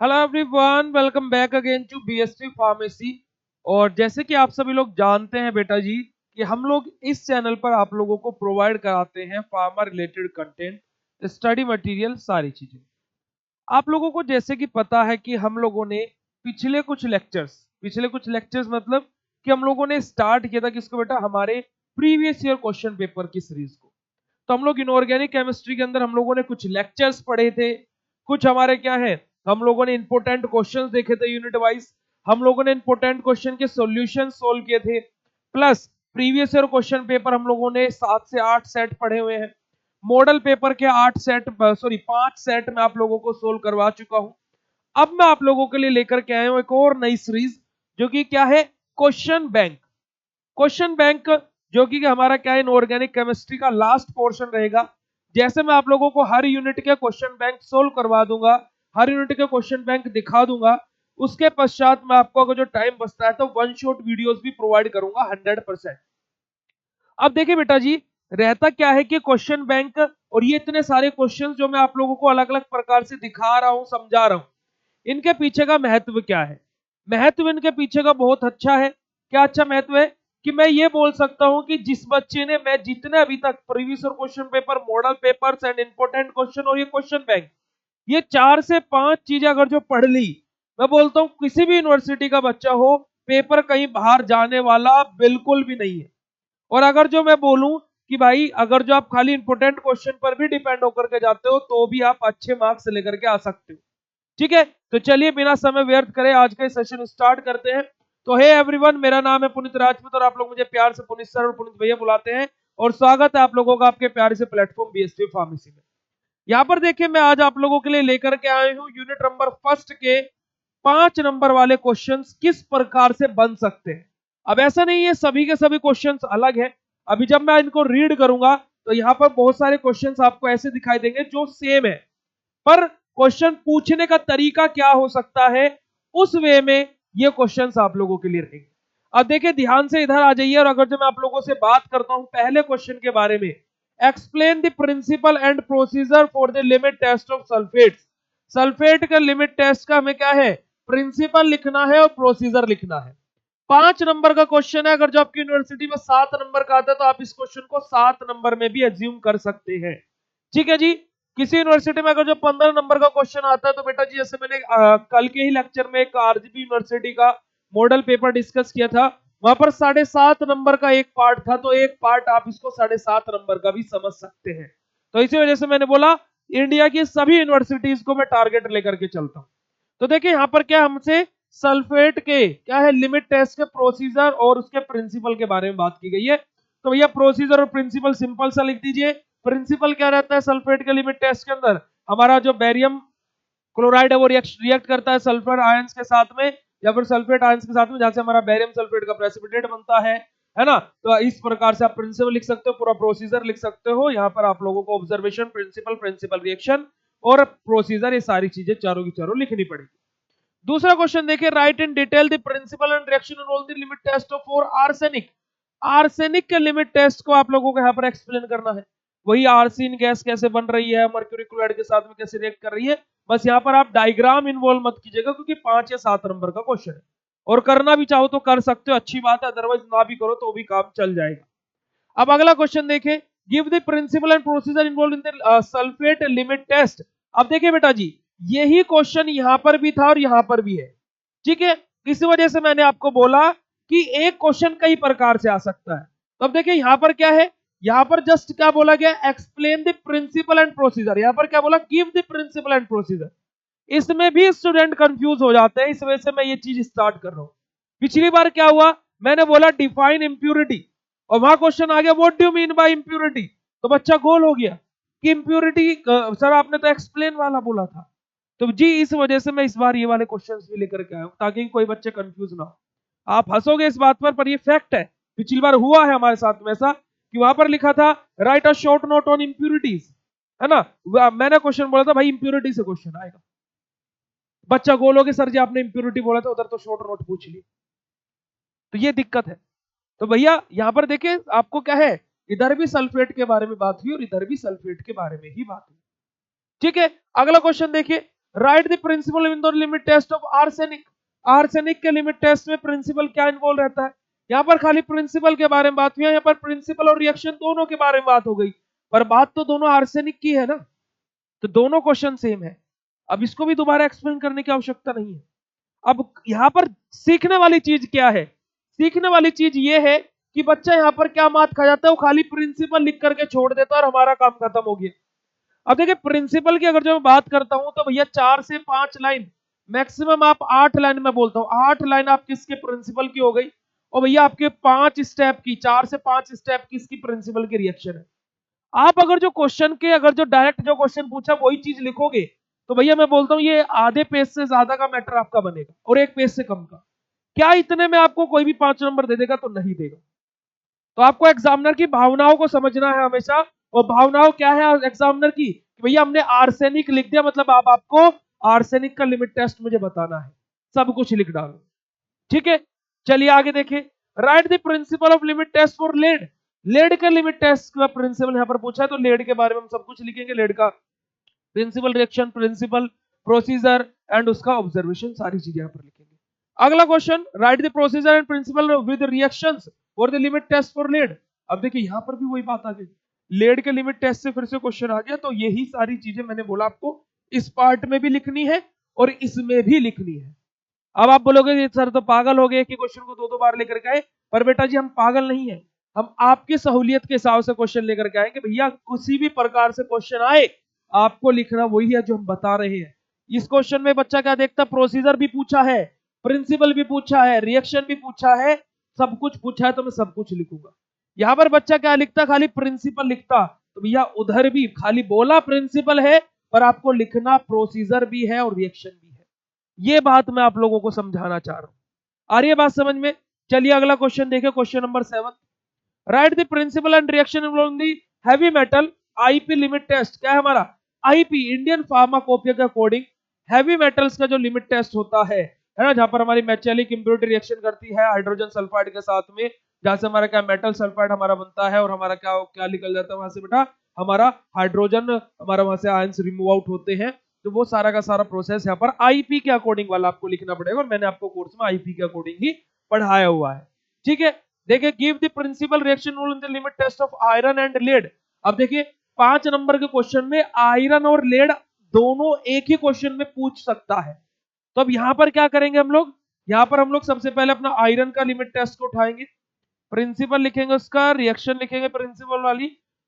Hello everyone, welcome back again to BST pharmacy. और जैसे कि आप सभी लोग जानते हैं बेटा जी कि हम लोग इस चैनल पर आप लोगों को प्रोवाइड कराते हैं pharma related content, study material, सारी चीजें। आप लोगों को जैसे कि पता है कि हम लोगों ने पिछले कुछ लेक्चर्स मतलब कि हम लोगों ने स्टार्ट किया था किसको बेटा, हमारे प्रीवियस ईयर क्वेश्चन पेपर की सीरीज को। तो हम लोग इनऑर्गेनिक केमिस्ट्री के अंदर हम लोगों ने कुछ लेक्चर्स पढ़े थे, कुछ हमारे क्या है, हम लोगों ने इंपोर्टेंट क्वेश्चंस देखे थे यूनिट वाइज, हम लोगों ने इंपोर्टेंट क्वेश्चन के सॉल्यूशन सोल्व किए थे, plus previous year question paper हम लोगों ने 7 से 8 सेट पढ़े हुए हैं। मॉडल पेपर के 5 सेट में आप लोगों को सोल्व करवा चुका हूं। अब मैं आप लोगों के लिए लेकर के आया हूं एक और नई सीरीज, जो कि क्या है, क्वेश्चन बैंक। क्वेश्चन बैंक जो कि हमारा क्या है, इनऑर्गेनिक केमिस्ट्री का लास्ट पोर्शन रहेगा। जैसे मैं आप लोगों को हर यूनिट के क्वेश्चन बैंक सोल्व करवा दूंगा, हर यूनिट के क्वेश्चन बैंक दिखा दूंगा, उसके पश्चात मैं आपको अगर जो टाइम बचता है तो वन शॉट वीडियोस भी प्रोवाइड करूंगा 100%। अब देखिए बेटा जी, रहता क्या है कि क्वेश्चन बैंक और ये इतने सारे क्वेश्चन जो मैं आप लोगों को अलग अलग प्रकार से दिखा रहा हूं, समझा रहा हूं, इनके पीछे का महत्व क्या है। महत्व इनके पीछे का बहुत अच्छा है। क्या अच्छा महत्व है कि मैं ये बोल सकता हूं कि जिस बच्चे ने, मैं जितने अभी तक previous question paper, model papers and important question और ये क्वेश्चन बैंक, ये 4 से 5 चीजें अगर जो पढ़ ली, मैं बोलता हूं किसी भी यूनिवर्सिटी का बच्चा हो, पेपर कहीं बाहर जाने वाला बिल्कुल भी नहीं है। और अगर जो मैं बोलूं कि भाई अगर जो आप खाली इंपोर्टेंट क्वेश्चन पर भी डिपेंड होकर के जाते हो तो भी आप अच्छे मार्क्स लेकर के आ सकते हो। ठीक है, तो चलिए बिना समय व्यर्थ करे आज का सेशन स्टार्ट करते हैं। तो हे एवरीवन, मेरा नाम है पुनीत राजपूत और आप लोग मुझे प्यार से पुनीत सर और पुनीत भैया बुलाते हैं। और स्वागत है आप लोगों का आपके प्यारे से प्लेटफॉर्म बीएसटी फार्मेसी में। यहाँ पर देखिए, मैं आज आप लोगों के लिए लेकर के आया हूँ यूनिट नंबर फर्स्ट के 5 नंबर वाले क्वेश्चंस किस प्रकार से बन सकते हैं। अब ऐसा नहीं है सभी के सभी क्वेश्चंस अलग है। अभी जब मैं इनको रीड करूंगा तो यहाँ पर बहुत सारे क्वेश्चंस आपको ऐसे दिखाई देंगे जो सेम है, पर क्वेश्चन पूछने का तरीका क्या हो सकता है, उस वे में ये क्वेश्चंस आप लोगों के लिए रहेंगे। अब देखिए ध्यान से इधर आ जाइए, और अगर जो मैं आप लोगों से बात करता हूं पहले क्वेश्चन के बारे में, explain the principle and procedure for the limit test of sulphates. Sulphate का लिमिट टेस्ट का हमें क्या है, प्रिंसिपल लिखना है और प्रोसीजर लिखना है। 5 नंबर का क्वेश्चन है। अगर जो आपकी यूनिवर्सिटी में 7 नंबर का आता है तो आप इस क्वेश्चन को 7 नंबर में भी एज्यूम कर सकते हैं। ठीक है जी। किसी यूनिवर्सिटी में अगर जो 15 नंबर का क्वेश्चन आता है तो बेटा जी, जैसे मैंने कल के ही लेक्चर में एक आरजीबी यूनिवर्सिटी का मॉडल पेपर डिस्कस किया था, वहां पर 7.5 नंबर का एक पार्ट था, तो एक पार्ट आप इसको 7.5 नंबर का भी समझ सकते हैं। तो इसी वजह से मैंने बोला इंडिया की सभी यूनिवर्सिटीज को मैं टारगेट लेकर के चलता हूं। तो देखिए यहाँ पर क्या हमसे सल्फेट के क्या है, लिमिट टेस्ट के प्रोसीजर और उसके प्रिंसिपल के बारे में बात की गई है। तो भैया प्रोसीजर और प्रिंसिपल सिंपल सा लिख दीजिए। प्रिंसिपल क्या रहता है सल्फेट के लिमिट टेस्ट के अंदर, हमारा जो बैरियम क्लोराइड है वो रिएक्ट करता है सल्फर आयंस के साथ में, या फिर सल्फेट आयंस के साथ में, जहां से हमारा बैरियम सल्फेट का प्रेसिपिटेट बनता है ना। तो इस प्रकार से आप प्रिंसिपल लिख सकते हो, पूरा प्रोसीजर लिख सकते हो। यहाँ पर आप लोगों को ऑब्जर्वेशन, प्रिंसिपल, प्रिंसिपल रिएक्शन और प्रोसीजर, ये सारी चीजें चारों की चारों लिखनी पड़ेगी। दूसरा क्वेश्चन देखिए, write in detail the principle and reaction involve the limit test of for arsenic. Arsenic के लिमिट टेस्ट को आप लोगों को यहाँ पर एक्सप्लेन करना है। वही आर्सिन गैस कैसे बन रही है, मर्क्यूरी क्लोराइड के साथ में कैसे रिएक्ट कर रही है। बस यहाँ पर आप डायग्राम इन्वॉल्व मत कीजिएगा, क्योंकि 5 या 7 नंबर का क्वेश्चन है। और करना भी चाहो तो कर सकते हो, अच्छी बात है, अदरवाइज ना भी करो तो भी काम चल जाएगा। अब अगला क्वेश्चन देखिए, give the principle and procedure involve in the sulphate limit test. अब देखिए बेटा जी, यही क्वेश्चन यहां पर भी था और यहां पर भी है। ठीक है, इस वजह से मैंने आपको बोला कि एक क्वेश्चन कई प्रकार से आ सकता है। तो अब देखिए यहां पर क्या है, यहां पर जस्ट क्या बोला गया, explain the principle and procedure. यहां पर क्या बोला, give the principle and procedure. इसमें भी स्टूडेंट कंफ्यूज हो जाते हैं, इस वजह से मैं ये चीज स्टार्ट कर रहा हूं। पिछली बार क्या हुआ, मैंने बोला डिफाइन इंप्यूरिटी, और वहां क्वेश्चन आ गया what do you mean bye impurity. तो बच्चा गोल हो गया कि इंप्यूरिटी सर आपने तो एक्सप्लेन वाला बोला था। तो जी इस वजह से मैं इस बार ये वाले क्वेश्चंस भी लेकर के आया हूं, ताकि कोई बच्चे कंफ्यूज ना हो। आप हंसोगे इस बात पर ये फैक्ट है। पिछली बार हुआ है हमारे साथ में ऐसा कि वहां पर लिखा था right a short note on impurities, है ना। मैंने क्वेश्चन बोला था भाई इंप्यूरिटी से क्वेश्चन आएगा। बच्चा गोल हो गया सर जी आपने इंप्यूरिटी बोला था, उधर तो शॉर्ट नोट पूछ ली। तो ये दिक्कत है। तो भैया यहां पर देखिए आपको क्या है, इधर भी सल्फेट के बारे में बात हुई और इधर भी सल्फेट के बारे में ही बात हुई। ठीक है, अगला क्वेश्चन देखिए, write the principle in the limit test of arsenic. Arsenic के लिमिट टेस्ट में प्रिंसिपल क्या इन्वॉल्व रहता है? यहाँ पर खाली प्रिंसिपल के बारे में बात हुई है, यहाँ पर प्रिंसिपल और रिएक्शन दोनों के बारे में बात हो गई, पर बात तो दोनों आर्सेनिक की है ना, तो दोनों क्वेश्चन सेम है। अब इसको भी दोबारा एक्सप्लेन करने की आवश्यकता नहीं है। अब यहाँ पर सीखने वाली चीज क्या है? सीखने वाली चीज ये है कि बच्चा यहाँ पर क्या मात खा जाता है, वो खाली प्रिंसिपल लिख करके छोड़ देता है और हमारा काम खत्म हो गया। अब देखिए प्रिंसिपल की अगर जो मैं बात करता हूं तो भैया 4 से 5 लाइन, मैक्सिमम आप 8 लाइन में बोलता हूं, 8 लाइन आप किसके प्रिंसिपल की हो गई, और भैया आपके 5 स्टेप की, 4 से 5 स्टेप किसकी प्रिंसिपल की रिएक्शन है। आप अगर जो क्वेश्चन के अगर जो डायरेक्ट जो क्वेश्चन पूछा वही चीज लिखोगे तो भैया मैं बोलता हूं ये आधे पेज से ज्यादा का मैटर आपका बनेगा और एक पेज से कम का। क्या इतने में आपको कोई भी 5 नंबर दे देगा? तो नहीं देगा। तो आपको एग्जामिनर की भावनाओं को समझना है हमेशा, और भावनाओं क्या है एग्जामिनर की कि भैया हमने आर्सेनिक लिख दिया, मतलब आप आपको आर्सेनिक का लिमिट टेस्ट मुझे बताना है, सब कुछ लिख डालो। ठीक है, चलिए आगे देखिए। Write the principle of limit test for lead. Lead का लिमिट टेस्ट का प्रिंसिपल यहां पर पूछा है, तो लेड के बारे में हम सब कुछ लिखेंगे, लेड का principle, reaction, principle, procedure and उसका ऑब्जर्वेशन, सारी चीजें यहां पर लिखेंगे। अगला question, write the procedure and principle with reactions for the limit test for lead. अब देखिए यहां पर भी वही बात आ गई, लेड के लिमिट टेस्ट से फिर से क्वेश्चन आ गया, तो यही सारी चीजें मैंने बोला आपको इस पार्ट में भी लिखनी है और इसमें भी लिखनी है। अब आप बोलोगे सर तो पागल हो गए कि क्वेश्चन को दो दो बार लेकर के आए, पर बेटा जी हम पागल नहीं है, हम आपकी सहूलियत के हिसाब से क्वेश्चन लेकर के आएंगे। भैया किसी भी प्रकार से क्वेश्चन आए आपको लिखना वही है जो हम बता रहे हैं। इस क्वेश्चन में बच्चा क्या देखता, प्रोसीजर भी पूछा है, प्रिंसिपल भी पूछा है, रिएक्शन भी पूछा है, सब कुछ पूछा है, तो मैं सब कुछ लिखूंगा। यहां पर बच्चा क्या लिखता, खाली प्रिंसिपल लिखता, तो भैया उधर भी खाली बोला प्रिंसिपल है, पर आपको लिखना प्रोसीजर भी है और रिएक्शन भी है। ये बात मैं आप लोगों को समझाना चाह रहा हूं। आ रही है बात समझ में? चलिए अगला क्वेश्चन देखिए, question number 7। Write the principle and reaction involving the heavy metal IP limit test. क्या है हमारा? आईपी, इंडियन फार्माकोपिया के अकॉर्डिंग हैवी मेटल्स का जो लिमिट टेस्ट होता है ना, जहां पर हमारी मेटैलिक इंप्योरिटी रिएक्शन करती है हाइड्रोजन सल्फाइड के साथ में, जहां से हमारा क्या मेटल सल्फाइड हमारा बनता है, और हमारा क्या क्या निकल जाता है वहां से बेटा, हमारा हाइड्रोजन, हमारा वहां से आयंस रिमूव आउट होते हैं। तो वो सारा का सारा प्रोसेस यहाँ पर आईपी के अकॉर्डिंग वाला आपको लिखना पड़ेगा, और मैंने आपको कोर्स में आईपी के अकॉर्डिंग ही पढ़ाया हुआ है। ठीक है, देखिए give the principle reaction rule in the limit test of iron and lead. अब देखिए 5 नंबर के क्वेश्चन में आयरन और लेड दोनों एक ही क्वेश्चन में पूछ सकता है। तो अब यहां पर क्या करेंगे हम लोग, यहां पर हम लोग सबसे पहले अपना आयरन का लिमिट टेस्ट को उठाएंगे, प्रिंसिपल लिखेंगे उसका, रिएक्शन लिखेंगे प्रिंसिपल वाली,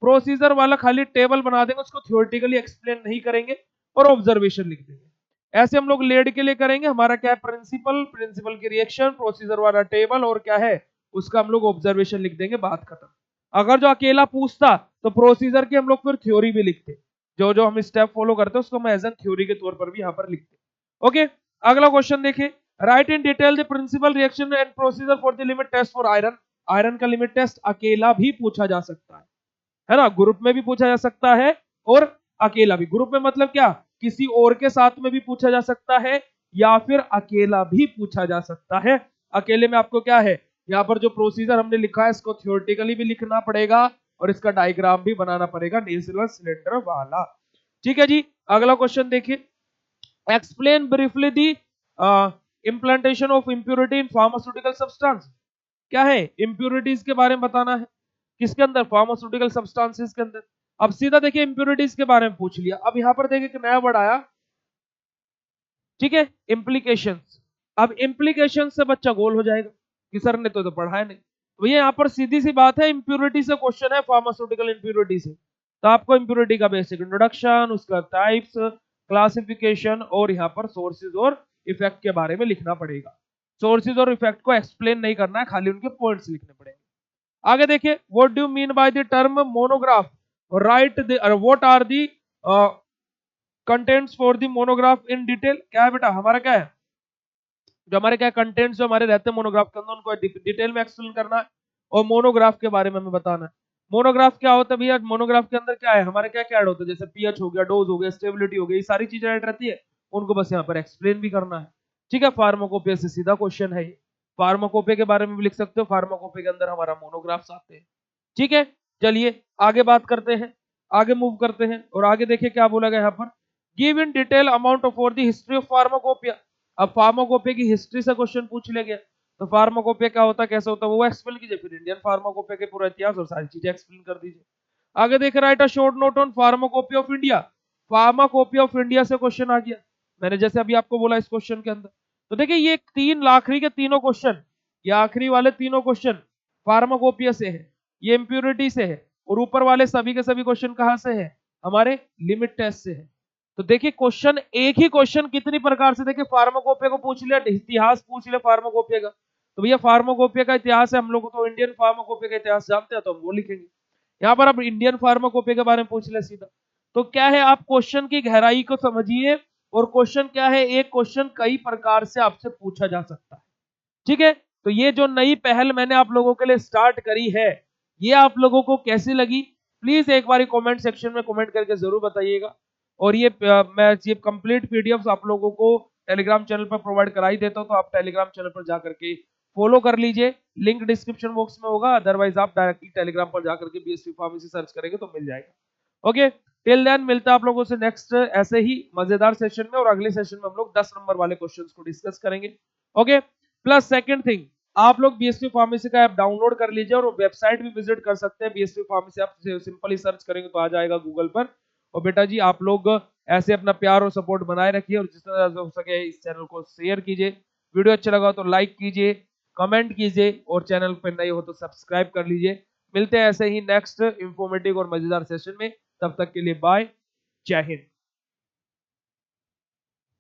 प्रोसीजर वाला खाली टेबल बना देंगे, उसको थ्योरेटिकली एक्सप्लेन नहीं करेंगे, और ऑब्जर्वेशन लिख देंगे। ऐसे हम लोग लेड के लिए करेंगे, हमारा क्या है प्रिंसिपल, प्रिंसिपल की रिएक्शन, प्रोसीजर वाला टेबल, और क्या है उसका हम लोग ऑब्जर्वेशन लिख देंगे, बात खत्म। अगर जो अकेला पूछता तो प्रोसीजर की हम लोग फिर थ्योरी भी लिखते, जो जो हम स्टेप फॉलो करते हैं उसको हम एज एन थ्योरी के तौर पर भी यहाँ पर लिखते। ओके, अगला क्वेश्चन देखिए। Write in detail the principle, reaction and procedure for the limit test for iron. Iron का लिमिट टेस्ट अकेला भी पूछा जा सकता है ना, ग्रुप में भी पूछा जा सकता है और अकेला भी। ग्रुप में मतलब क्या, किसी और के साथ में भी पूछा जा सकता है, या फिर अकेला भी पूछा जा सकता है। अकेले में आपको क्या है, यहाँ पर जो प्रोसीजर हमने लिखा है इसको थ्योरेटिकली भी लिखना पड़ेगा, और इसका डायग्राम भी बनाना पड़ेगा नेचुरल सिलेंडर वाला। ठीक है जी, अगला क्वेश्चन देखिए। Explain briefly the implantation of impurity in pharmaceutical substance. क्या है, इम्प्योरिटीज के बारे में बताना है, किसके अंदर, फार्मास्यूटिकल सब्सटेंसेस के अंदर। अब सीधा देखिए इम्प्योरिटीज के बारे में पूछ लिया। अब यहां पर देखिए एक नया वर्ड आया, ठीक है, इम्प्लीकेशंस। अब इम्प्लीकेशन से बच्चा गोल हो जाएगा कि सर ने तो पढ़ा है नहीं। तो ये यहाँ पर सीधी सी बात है, इम्प्योरिटी से क्वेश्चन है, फार्मास्यूटिकल इम्प्योरिटी से, तो आपको इम्प्योरिटी का बेसिक इंट्रोडक्शन, उसका टाइप्स, क्लासिफिकेशन, और यहाँ पर सोर्सेज और इफेक्ट के बारे में लिखना पड़ेगा। सोर्सेज और इफेक्ट को एक्सप्लेन नहीं करना है, खाली उनके पॉइंट्स लिखने पड़ेंगे। आगे देखिए, what do you mean by the term monograph, write what are the contents for the monograph in detail. क्या है बेटा, हमारा क्या है, जो हमारे क्या कंटेंट्स जो हमारे रहते हैं मोनोग्राफ के अंदर उनको डिटेल में एक्सप्लेन करना है, और मोनोग्राफ के बारे में हमें बताना है। मोनोग्राफ क्या होता है भैया, मोनोग्राफ के अंदर क्या है, हमारे क्या क्या ऐड होता है, जैसे पीएच हो गया, डोज हो गया, स्टेबिलिटी हो गई, ये सारी चीजें ऐड रहती है, उनको बस यहाँ पर एक्सप्लेन भी करना है। ठीक है, फार्माकोपिया से सीधा क्वेश्चन है ये, फार्माकोपिया के बारे में भी लिख सकते हो, फार्माकोपिया के अंदर हमारा मोनोग्राफ्स आते हैं। ठीक है, चलिए आगे बात करते हैं, आगे मूव करते हैं, और आगे देखिए क्या बोला गया यहाँ पर, give in detail amount of for the history of pharmacopoeia. अब फार्माकोपिया की हिस्ट्री से क्वेश्चन पूछ लिया गया, तो फार्माकोपिया क्या होता है, कैसे होता है, वो एक्सप्लेन कीजिए। फिर इंडियन फार्माकोपिया के पूरा इतिहास और सारी चीजें एक्सप्लेन कर दीजिए। आगे देख right a short note on pharmacopoeia of India. Pharmacopoeia of India से क्वेश्चन आ गया, मैंने जैसे अभी आपको बोला इस क्वेश्चन के अंदर। तो देखिए ये तीन आखिरी के तीनों क्वेश्चन, ये आखिरी वाले तीनों क्वेश्चन फार्माकोपिया से है, ये इम्प्योरिटी से है, और ऊपर वाले सभी के सभी क्वेश्चन कहां से है, हमारे लिमिट टेस्ट से है। तो देखिए क्वेश्चन, एक ही क्वेश्चन कितनी प्रकार से, देखिए फार्माकोपिया को पूछ लिया, इतिहास पूछ लिया फार्माकोपिया का, तो भैया फार्माकोपिया का इतिहास है, हम लोग तो इंडियन फार्माकोपिया का इतिहास जानते हैं, तो हम वो लिखेंगे। यहाँ पर आप इंडियन फार्माकोपिया के बारे में पूछ ले सीधा, तो क्या है, आप क्वेश्चन की गहराई को समझिए, और क्वेश्चन क्या है, एक क्वेश्चन कई प्रकार से आपसे पूछा जा सकता है। ठीक है, तो ये जो नई पहल मैंने आप लोगों के लिए स्टार्ट करी है, ये आप लोगों को कैसी लगी, प्लीज एक बार कमेंट सेक्शन में कमेंट करके जरूर बताइएगा। और ये मैं ये कंप्लीट पीडीएफ आप लोगों को टेलीग्राम चैनल पर प्रोवाइड करा ही देता हूं, तो आप टेलीग्राम चैनल पर जाकर के फॉलो कर लीजिए, लिंक डिस्क्रिप्शन बॉक्स में होगा, अदरवाइज आप डायरेक्टली टेलीग्राम पर जाकर के बीएससी फार्मेसी सर्च करेंगे तो मिल जाएगा। ओके, टिल देन मिलता है आप लोगों से नेक्स्ट ऐसे ही मजेदार सेशन में, और अगले सेशन में हम लोग 10 नंबर वाले क्वेश्चंस को डिस्कस करेंगे। ओके, प्लस सेकंड थिंग, आप लोग बीएससी फार्मेसी का ऐप डाउनलोड कर लीजिए, और वेबसाइट भी विजिट कर सकते हैं बीएससी फार्मेसी, आप सिंपली सर्च करेंगे तो आ जाएगा गूगल पर। और बेटा जी आप लोग ऐसे अपना प्यार और सपोर्ट बनाए रखिए, और जितना हो सके इस चैनल को शेयर कीजिए, वीडियो अच्छा लगा तो लाइक कीजिए, कमेंट कीजिए, और चैनल पर नए हो तो सब्सक्राइब कर लीजिए। मिलते हैं ऐसे ही नेक्स्ट इंफॉर्मेटिव और मजेदार सेशन में, तब तक के लिए बाय, जय हिंद।